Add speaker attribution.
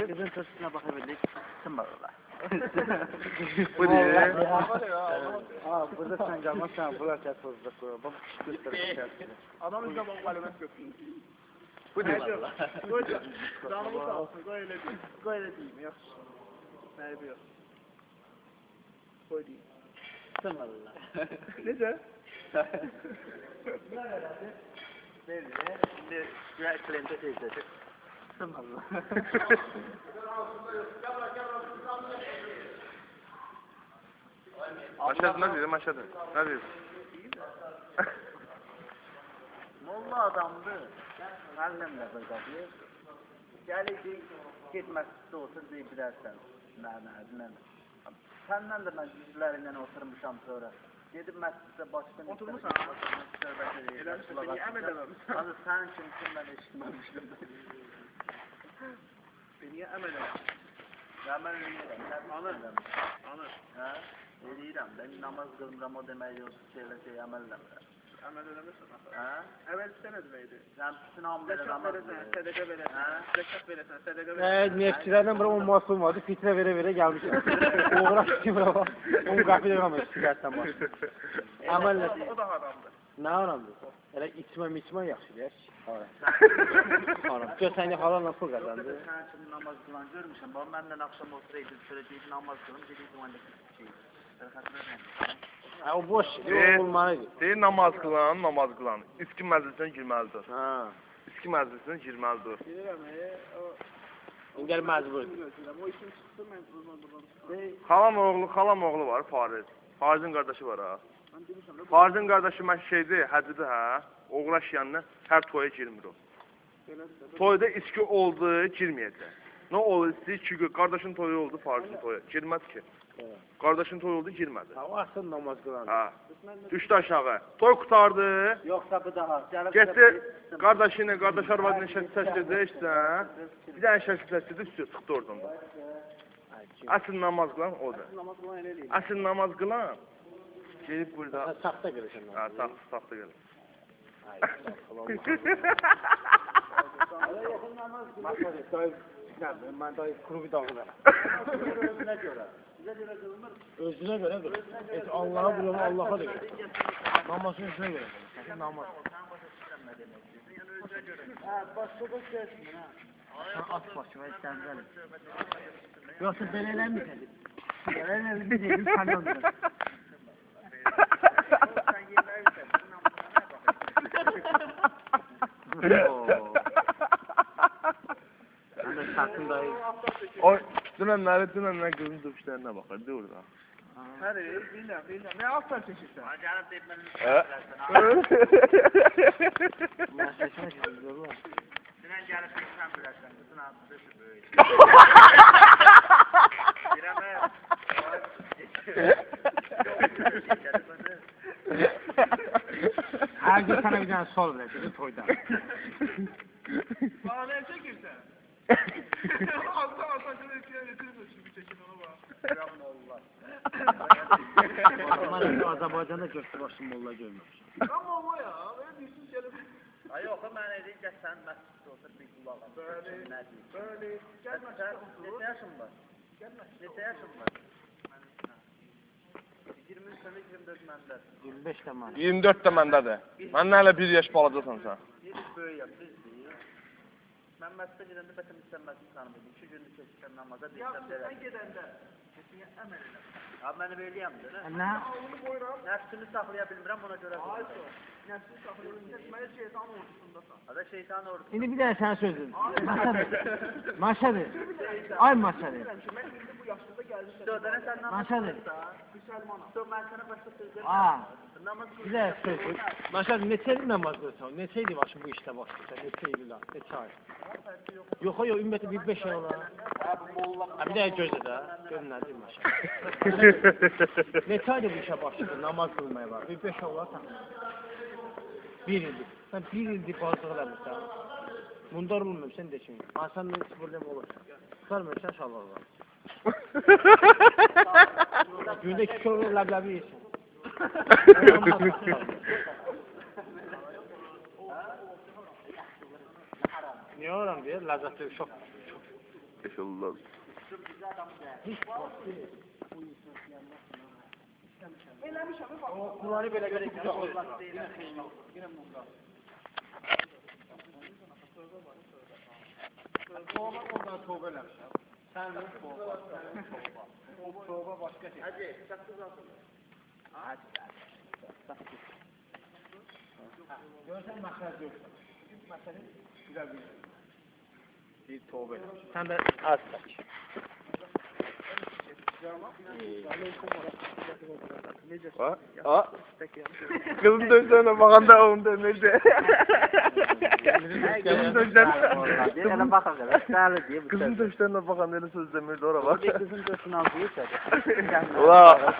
Speaker 1: Kızın sırtına bakabildik. Sınmadılar.
Speaker 2: Bu ne?
Speaker 1: Aa, burada sen gelmezsen bunlar ters olacak. Bak gösterir.
Speaker 3: Adam izle bak alamet götürün.
Speaker 2: Bu ne?
Speaker 3: Canımı sağ olsun. Böyle değil. Böyle değil mi? Yaxşı. Ne yapıyor? Koy değil.
Speaker 1: Sınmadılar.
Speaker 3: Necə?
Speaker 1: Şimdi güzel klente teyzesi. Sınmadılar.
Speaker 2: Aşağıda ne diyor? Aşağıda. Ne diyor?
Speaker 1: Molla adamdı. Annemle bırdadı. Geldi gitmekte otur diye bilərsən. Nə. Səndən də mən yüzlərindən oturmuşam sonra. Gedib məsciddə başqa bir
Speaker 3: Oturmuşsan? Eləmişsən, seni əmr eləməmişsən.
Speaker 1: Hazır sənin üçün mən eşitməmişdim.
Speaker 3: Beni əmr eləməmişsən.
Speaker 1: Ya mən eləyirəm.
Speaker 3: Anır.
Speaker 1: Hə? Eləyirəm. Ben namaz qılmıram o demək yox. Şeylə əməl eləmirəm.
Speaker 3: Əməl eləmirsən axı.
Speaker 1: Hə?
Speaker 3: Əvvəl sən nə deməkdir?
Speaker 1: Sən bütün ambelə
Speaker 3: Zəkat
Speaker 1: namaz
Speaker 3: verəsən, sədəqə verəsən, zəkat verəsən, sədəqə
Speaker 4: Evet,
Speaker 3: verəsən.
Speaker 4: nefçilerden biri 10 masum vardı. Fitre vere gelmiş. Uğraş kim var? 10 kapı devam et. Şikayetten baş. Amelle.
Speaker 3: O da haramdır.
Speaker 4: Ne aramdı? Öyle içme yaxşı deyək. Haram. Gör səni halanla pul qazandı.
Speaker 1: Sən üçün namaz qılan görmüşəm. Bax məndən axşam oturaydım, şöyle deyib namaz qılım, gediydim onda şey.
Speaker 4: Ha, o boş şey. O olmalıydı.
Speaker 2: Deyir namaz qılan. İski məclisinə girməlidir.
Speaker 4: Ha.
Speaker 2: İski məclisinə girməlidir.
Speaker 3: Bilirəm, o
Speaker 4: Gəl məcbur.
Speaker 3: o işin çıxdı, mən buradan
Speaker 2: Xalam oğlu var, Fariz. Farizin qardaşı var ha.
Speaker 3: mən demişəm də
Speaker 2: Farizin qardaşı mən şeydir, həccidir hə. Oğlaş yanına hər toya girmir o.
Speaker 3: belədir.
Speaker 2: Toyda içki oldu, girməyəcək. Nə olur istəyir ki, qardaşın toyu oldu, Farizin toyu. Girməz ki. Qardaşın toyu oldu, girmədi.
Speaker 4: Ha, o asıl namaz qılan.
Speaker 2: Ha. Düşdü aşağı. Toy qutardı.
Speaker 1: Yoxsa bu daha.
Speaker 2: Getdi qardaşı ilə, qardaş arvadının şəkil çəkdirdi, işdən. Bir dənə şəkil çəkdirdi, üstü çıxdı oradan da. Əsl namaz qılan odur.
Speaker 3: Namaz qılan elə eləyir.
Speaker 2: Əsl namaz qılan gelib burada.
Speaker 4: Ha, saxta qırışın.
Speaker 2: Ha, saxta gəlir.
Speaker 4: Ben dayı kuru bir dağılır.
Speaker 1: Özünə görə. Bizə görə qılınır.
Speaker 4: Özüne göre dur. Allah'a buluyor, Allah'a da göre. Namazın özüne göre. Namaz.
Speaker 1: Ha, başqa da şeysin ha.
Speaker 4: Sen at başına, istəndəlim. Yoksa belə eləməyəcək. Belə eləməyəcək, kanaldır. Ben de sakın dayı.
Speaker 2: O dünənləri qızın dövüşlərinə baxır, de orada.
Speaker 3: Həri, bilirəm. Nə altdan çəkirsən?
Speaker 1: Gəlib deyib mən
Speaker 4: Ben seçmek istiyorum.
Speaker 1: Dünən gəlib sən bilərsən, qızın adı böyük.
Speaker 4: Her gün sana bir tane sol verecek toyda.
Speaker 3: Bana nə çəkirsən? Altdan gətirib şimdi çəkin ona bax.
Speaker 4: Ama Azerbaycan'da göçtü başım molla görmüş.
Speaker 3: Amma o ya, belə deyirsin gəlib.
Speaker 1: Ay yox, mən edeyim ki sən məsciddə otur bir qulaq al.
Speaker 3: Bəli. Gəl
Speaker 1: Sən
Speaker 3: məsciddə
Speaker 1: neçə
Speaker 3: otur.
Speaker 1: yaşın var?
Speaker 3: Gəl məsciddə.
Speaker 1: Neçə yaşın var? 23 sənə 24 məndə.
Speaker 4: 25 de man.
Speaker 2: 24 də məndədir. Məndən hələ 1 yaş balacasan sən.
Speaker 1: Bir böyüyəm, düzdür. Mən məscidə gedəndə bətəm istənməsin tanımıydım. 2 gündür keçirsən namaza
Speaker 3: Ya
Speaker 1: deyirsən belə.
Speaker 3: sən gedəndə kesinə əməl elə.
Speaker 1: Abi məni böyləyəmdir, nə?
Speaker 4: Ne?
Speaker 3: Onu qoyuram.
Speaker 1: Nəfsimi saxlaya bilmirəm, buna görə
Speaker 3: Ay
Speaker 1: deyirəm.
Speaker 3: sor. Nəfsini saxlayırım. Keçməyə şeytan ordusundasan.
Speaker 1: Ada şeytan ordusu.
Speaker 4: Şimdi bir daha sana söz dedim. Maşadır. Ay maşadır.
Speaker 3: Bilirəm ki, mən indi bu yaşımda gəlmişəm.
Speaker 1: Dördənə sən namaz
Speaker 4: Maşadır.
Speaker 3: Müsəlmanam.
Speaker 1: Dur, mən sənə başqa söz
Speaker 4: Aa.
Speaker 1: verməm. Namaz
Speaker 4: Bir daha söz dedim. Maşadır neçə il namaz qılsan? Neçə idi başın bu işdə başlayırsan? Neçə il lan? Neçə ay? Yox, ümumiyyətlə bir 5 ay olar. Ha, bir daha gözlə də. Gör nə deyim maşadır. Neçə ayda bu işə başladın? Namaz qılmaya var. Bir 5 ay olar sən. 1 ildir. Sən 1 ildir bazıq eləmirsən. Mundar olmamışsan de şimdi. Hasan ne problem olur. Sarmıyorsan şalvar var. Günde 2 kilo leblebi yesin. Niye oram diye? Lezzetli çok.
Speaker 2: Beş olurlar.
Speaker 4: Bunları belə görə ondan tövbə eləmişəm. Sən də tövbə. O tövbə başqa şey.
Speaker 1: Hadi, saksız alsın.
Speaker 4: Görsən məxrəc yoxsa. Məsələn, güzel bir tövbə eləmişəm. Sən də az çək.
Speaker 2: Kızın dönüşlerine bakanda onun da nece? Kızın dönüşlerine...
Speaker 1: Yana bakalım. Sağlı diye bu.
Speaker 2: Kızın dönüşlerine bakanda ne söz demirdi oraya bak.
Speaker 1: Kızın dönsün aldıysa.
Speaker 2: Ulan!